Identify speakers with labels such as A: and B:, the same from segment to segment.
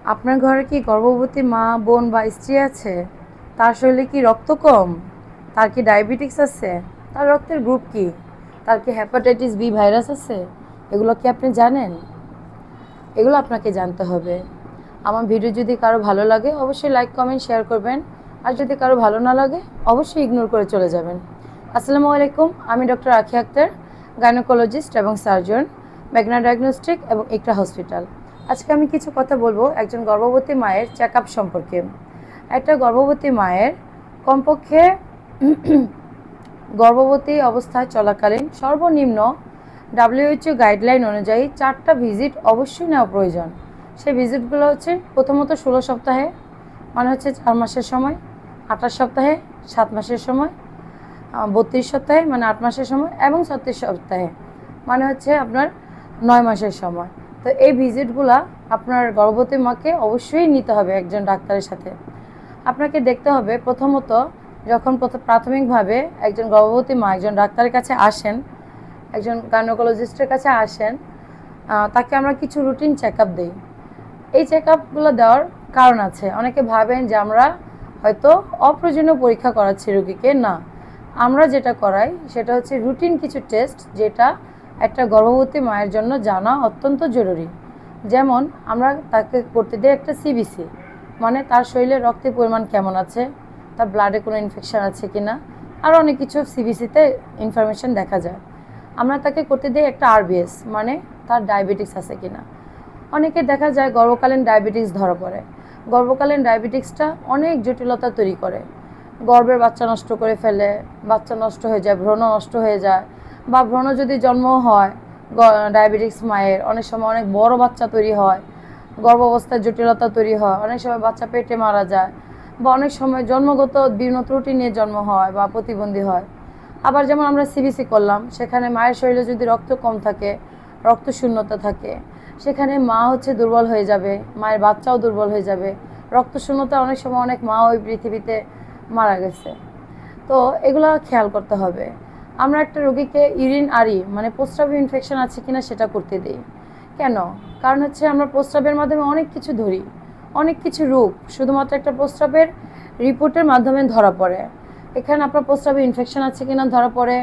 A: আপনার ঘরে কি গর্ভবতী মা, বোন বা স্ত্রী আছে? তার শরীরে কি রক্ত কম? তার কি ডায়াবেটিস আছে? তার রক্তের গ্রুপ কি? তার কি হেপাটাইটিস বি ভাইরাস আছে? এগুলো কি আপনি জানেন? এগুলো আপনাকে জানতে হবে। আমার ভিডিও যদি কারো ভালো লাগে অবশ্যই লাইক, কমেন্ট, শেয়ার করবেন। আর যদি কারো ভালো না লাগে অবশ্যই ইগনোর করে চলে যাবেন। আসসালামু আলাইকুম, আমি ডক্টর আখি আক্তার, গাইনোকোলজিস্ট এবং সার্জন, মেঘনা ডায়াগনস্টিক এবং ইকরা হসপিটাল। আজকে আমি কিছু কথা বলবো একজন গর্ভবতী মায়ের চেক আপ সম্পর্কে। একটা গর্ভবতী মায়ের কমপক্ষে গর্ভবতী অবস্থায় চলাকালীন সর্বনিম্ন WHO গাইডলাইন অনুযায়ী 4টা ভিজিট অবশ্যই নেওয়া প্রয়োজন। সেই ভিজিটগুলো হচ্ছে প্রথমত 16 সপ্তাহে, মানে হচ্ছে 4 মাসের সময়, 28 সপ্তাহে, 7 মাসের সময়, 32 সপ্তাহে মানে 8 মাসের সময়, এবং 36 সপ্তাহে মানে হচ্ছে আপনার 9 মাসের সময়। তো এই ভিজিটগুলো আপনার গর্ভবতী মাকে অবশ্যই নিতে হবে একজন ডাক্তারের সাথে। আপনাকে দেখতে হবে প্রথমত, যখন প্রাথমিকভাবে একজন গর্ভবতী মা একজন ডাক্তারের কাছে আসেন, একজন গাইনোকোলজিস্টের কাছে আসেন, তাকে আমরা কিছু রুটিন চেক আপ দিই। এই চেক আপগুলো দেওয়ার কারণ আছে। অনেকে ভাবেন যে আমরা হয়তো অপ্রয়োজনীয় পরীক্ষা করাচ্ছি রোগীকে। না, আমরা যেটা করাই সেটা হচ্ছে রুটিন কিছু টেস্ট, যেটা একটা গর্ভবতী মায়ের জন্য জানা অত্যন্ত জরুরি। যেমন আমরা তাকে করতে দিই একটা সিবিসি, মানে তার শরীরে রক্তের পরিমাণ কেমন আছে, তার ব্লাডে কোনো ইনফেকশান আছে কি না, আর অনেক কিছু সিবিসিতে ইনফরমেশান দেখা যায়। আমরা তাকে করতে দিই একটা আরবিএস, মানে তার ডায়াবেটিস আছে কি না। অনেকের দেখা যায় গর্ভকালীন ডায়াবেটিস ধরা পড়ে। গর্ভকালীন ডায়াবেটিসটা অনেক জটিলতা তৈরি করে, গর্ভের বাচ্চা নষ্ট করে ফেলে, বাচ্চা নষ্ট হয়ে যায়, ভ্রূণ নষ্ট হয়ে যায়, বা ভ্রূণ যদি জন্ম হয় ডায়াবেটিস মায়ের, অনেক সময় অনেক বড় বাচ্চা তৈরি হয়, গর্ভাবস্থায় জটিলতা তৈরি হয়, অনেক সময় বাচ্চা পেটে মারা যায়, বা অনেক সময় জন্মগত বিভিন্ন ত্রুটি নিয়ে জন্ম হয় বা প্রতিবন্ধী হয়। আবার যেমন আমরা সিবিসি করলাম, সেখানে মায়ের শরীরে যদি রক্ত কম থাকে, রক্ত শূন্যতা থাকে, সেখানে মা হচ্ছে দুর্বল হয়ে যাবে, মায়ের বাচ্চাও দুর্বল হয়ে যাবে। রক্ত শূন্যতা অনেক সময় অনেক মা ওই পৃথিবীতে মারা গেছে। তো এগুলো খেয়াল করতে হবে। আমরা একটা রোগীকে ইউরিন মানে প্রস্রাবে ইনফেকশন আছে কিনা সেটা করতে দিই। কেন? কারণ হচ্ছে আমরা প্রস্রাবের মাধ্যমে অনেক কিছু ধরি, অনেক কিছু রোগ শুধুমাত্র একটা প্রস্রাবের রিপোর্টের মাধ্যমে ধরা পড়ে। এখানে আপনার প্রস্রাবে ইনফেকশন আছে কিনা ধরা পড়ে,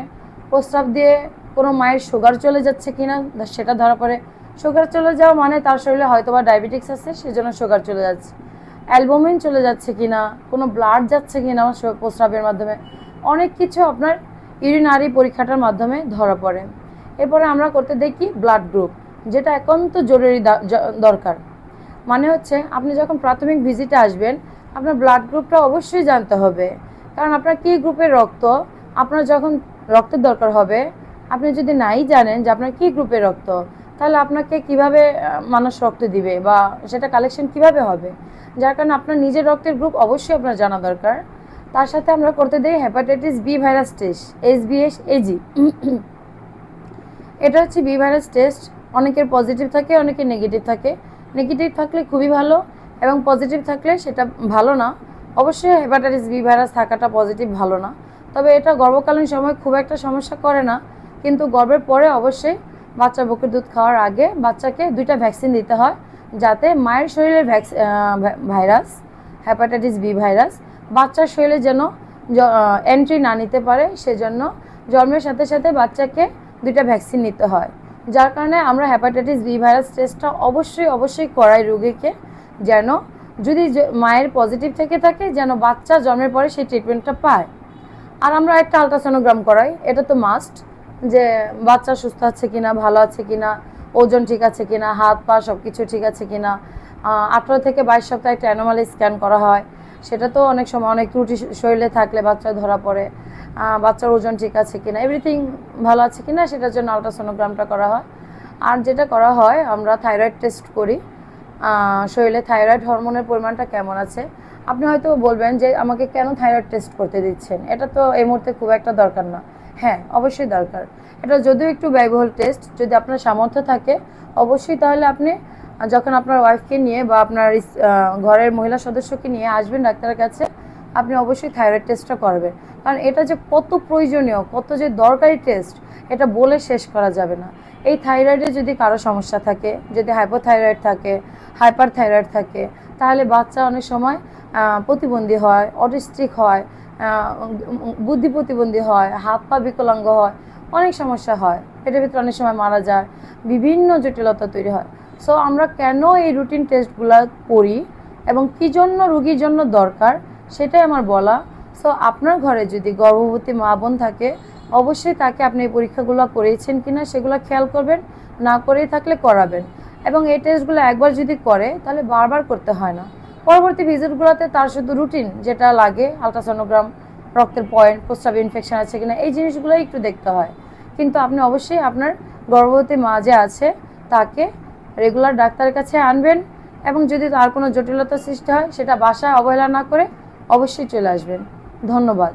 A: প্রস্রাব দিয়ে কোনো মায়ের সুগার চলে যাচ্ছে কিনা সেটা ধরা পড়ে। সুগার চলে যাওয়া মানে তার শরীরে হয়তো বা ডায়াবেটিস আছে, সেজন্য সুগার চলে যাচ্ছে। অ্যালবুমিন চলে যাচ্ছে কিনা, কোনো ব্লাড যাচ্ছে কিনা প্রস্রাবের মাধ্যমে, অনেক কিছু আপনার ইউরিনারি পরীক্ষাটার মাধ্যমে ধরা পড়ে। এরপরে আমরা করতে দেখি ব্লাড গ্রুপ, যেটা একান্ত জরুরি দরকার। মানে হচ্ছে আপনি যখন প্রাথমিক ভিজিটে আসবেন, আপনার ব্লাড গ্রুপটা অবশ্যই জানতে হবে। কারণ আপনার কী গ্রুপের রক্ত আপনার যখন রক্তের দরকার হবে, আপনি যদি নাই জানেন যে আপনার কী গ্রুপের রক্ত, তাহলে আপনাকে কিভাবে মানুষ রক্ত দিবে বা সেটা কালেকশন কিভাবে হবে। যার কারণে আপনার নিজের রক্তের গ্রুপ অবশ্যই আপনার জানা দরকার। তার সাথে আমরা করতে দিই hepatitis B virus test, HBsAg। এটা হচ্ছে বি ভাইরাস টেস্ট। অনেকের পজিটিভ থাকে, অনেকের নেগেটিভ থাকে। নেগেটিভ থাকলে খুবই ভালো, এবং পজিটিভ থাকলে সেটা ভালো না। অবশ্যই হেপাটাইটিস বি ভাইরাস থাকাটা পজিটিভ ভালো না, তবে এটা গর্ভকালীন সময় খুব একটা সমস্যা করে না। কিন্তু গর্ভের পরে অবশ্যই বাচ্চা বুকের দুধ খাওয়ার আগে বাচ্চাকে 2টা ভ্যাকসিন দিতে হয়, যাতে মায়ের শরীরের ভাইরাস, হেপাটাইটিস বি ভাইরাস বাচ্চার শরীরে যেন এন্ট্রি না নিতে পারে। সেজন্য জন্মের সাথে সাথে বাচ্চাকে 2টা ভ্যাকসিন নিতে হয়। যার কারণে আমরা হেপাটাইটিস বি ভাইরাস টেস্টটা অবশ্যই করাই রোগীকে, যেন যদি মায়ের পজিটিভ থেকে থাকে যেন বাচ্চা জন্মের পরে সেই ট্রিটমেন্টটা পায়। আর আমরা একটা আলট্রাসোনোগ্রাম করাই, এটা তো মাস্ট, যে বাচ্চা সুস্থ আছে কিনা, ভালো আছে কিনা, ওজন ঠিক আছে কিনা, হাত পা সব কিছু ঠিক আছে কিনা। 18 থেকে 22 সপ্তাহে একটা অ্যানোমালি স্ক্যান করা হয়, সেটা তো অনেক সময় অনেক ত্রুটি শরীরে থাকলে বাচ্চা ধরা পড়ে। বাচ্চার ওজন ঠিক আছে কিনা, এভরিথিং ভালো আছে কিনা, সেটার জন্য আলট্রাসোনোগ্রামটা করা হয়। আর যেটা করা হয়, আমরা থাইরয়েড টেস্ট করি, শরীরে থাইরয়েড হরমোনের পরিমাণটা কেমন আছে। আপনি হয়তো বলবেন যে আমাকে কেন থাইরয়েড টেস্ট করতে দিচ্ছেন, এটা তো এই মুহূর্তে খুব একটা দরকার না। হ্যাঁ, অবশ্যই দরকার। এটা যদিও একটু ব্যয়বহুল টেস্ট, যদি আপনার সামর্থ্য থাকে অবশ্যই, তাহলে আপনি যখন আপনার ওয়াইফকে নিয়ে বা আপনার ঘরের মহিলা সদস্যকে নিয়ে আসবেন ডাক্তারের কাছে, আপনি অবশ্যই থাইরয়েড টেস্টটা করবেন। কারণ এটা যে কত প্রয়োজনীয়, কত যে দরকারি টেস্ট, এটা বলে শেষ করা যাবে না। এই থাইরয়েডে যদি কারো সমস্যা থাকে, যদি হাইপোথাইরয়েড থাকে, হাইপার থাইরয়েড থাকে, তাহলে বাচ্চা অনেক সময় প্রতিবন্ধী হয়, অটিস্টিক হয়, বুদ্ধি প্রতিবন্ধী হয়, হাত পা বিকলাঙ্গ হয়, অনেক সমস্যা হয়, পেটের ভিতরে অনেক সময় মারা যায়, বিভিন্ন জটিলতা তৈরি হয়। সো আমরা কেন এই রুটিন টেস্টগুলো করি এবং কী জন্য রুগীর জন্য দরকার সেটাই আমার বলা। সো আপনার ঘরে যদি গর্ভবতী মা বোন থাকে, অবশ্যই তাকে আপনি এই পরীক্ষাগুলো করিয়েছেন কিনা সেগুলো খেয়াল করবেন, না করেই থাকলে করাবেন। এবং এই টেস্টগুলো একবার যদি করে তাহলে বারবার করতে হয় না। পরবর্তী ভিজিটগুলোতে তার শুধু রুটিন যেটা লাগে, আলট্রাসোনোগ্রাম, রক্তের পয়েন্ট, প্রস্রাবে ইনফেকশন আছে কিনা, এই জিনিসগুলোই একটু দেখতে হয়। কিন্তু আপনি অবশ্যই আপনার গর্ভবতী মা যে আছে তাকে রেগুলার ডাক্তারের কাছে আনবেন এবং যদি তার কোনো জটিলতা সৃষ্টি হয় সেটা বাসায় অবহেলা না করে অবশ্যই চলে আসবেন। ধন্যবাদ।